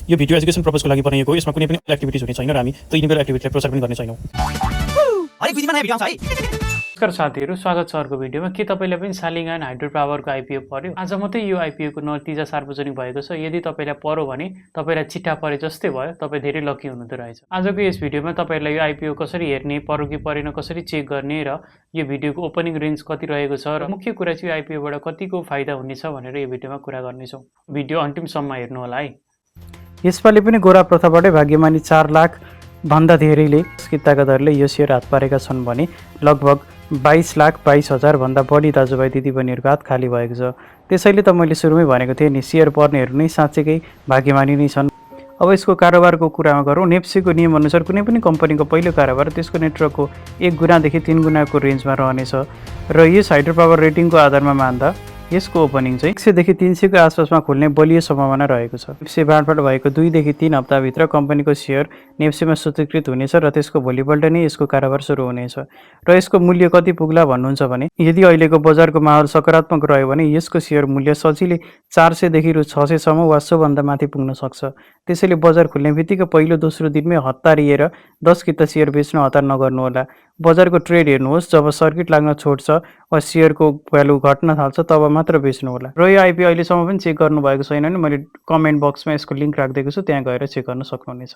यो video education पर्पजको लागि बनाइएको हो। यसमा कुनै पनि एक्टिभिटिज हुने छैन र हामी त्यो इलिगल एक्टिभिटीलाई प्रचार पनि गर्ने छैनौँ। नमस्कार साथीहरू, स्वागत छ अर्को भिडियोमा। के तपाईँलाई पनि शालिग्राम हाइड्रो पावरको आइपिओ पर्यो? आज मात्रै यो आइपिओको नतिजा सार्वजनिक भएको छ। यदि तपाईँलाई पर्यो भने तपाईँलाई चिट्ठा परे जस्तै भयो, तपाईँ धेरै लकी हुनुहुँदो रहेछ। आजको यस भिडियोमा तपाईँलाई यो आइपिओ कसरी हेर्ने, पर्यो कि परेन कसरी चेक गर्ने र यो भिडियोको ओपनिङ रेन्ज कति रहेको छ र मुख्य कुरा चाहिँ यो आइपिओबाट कतिको फाइदा हुनेछ भनेर यो भिडियोमा कुरा गर्नेछौँ। भिडियो अन्तिमसम्म हेर्नु होला है। यसपालि पनि गोरा प्रथाबाटै भाग्यमानी 4 लाख भन्दा धेरैले किताका दरले यो सेयर हात पारेका छन् भने लगभग 22,22,000 भन्दा बढी दाजुभाइ दिदीबहिनीहरूको हात खाली भएको छ। त्यसैले त मैले सुरुमै भनेको थिएँ नि, सेयर पर्नेहरू नै साँच्चैकै भाग्यमानी नै छन्। अब यसको कारोबारको कुरामा गरौँ। नेप्सीको नियमअनुसार कुनै पनि कम्पनीको पहिलो कारोबार त्यसको नेटवर्कको 1 गुणादेखि 3 गुणाको रेन्जमा रहनेछ र यस हाइड्रो पावर रेटिङको आधारमा मान्दा यसको ओपनिङ चाहिँ 100 देखि 300 को आसपासमा खुल्ने बलियो सम्भावना रहेको छ। नेप्सी बाँडफाट भएको 2 देखि 3 हप्ताभित्र कम्पनीको सेयर नेप्सीमा सूचीकृत हुनेछ र त्यसको भोलिपल्ट नै यसको कारोबार सुरु हुनेछ। र यसको मूल्य कति पुग्ला भन्नुहुन्छ भने, यदि अहिलेको बजारको माहौल सकारात्मक रह्यो भने यसको सेयर मूल्य सजिलै 400 देखि रु 600 सम्म वा सोभन्दा माथि पुग्न सक्छ। त्यसैले बजार खुल्ने बित्तिकै पहिलो दोस्रो दिनमै हतारिएर 10 किता सेयर बेच्न हतार नगर्नुहोला। बजारको ट्रेड हेर्नुहोस्, जब सर्किट लाग्न छोड्छ वा सेयरको भ्यालु घट्न थाल्छ तब मात्र बेच्नु होला। र यो आइपिओ अहिलेसम्म पनि चेक गर्नुभएको छैन भने मैले कमेन्ट बक्समा यसको लिङ्क राखिदिएको छु, त्यहाँ गएर चेक गर्न सक्नुहुनेछ।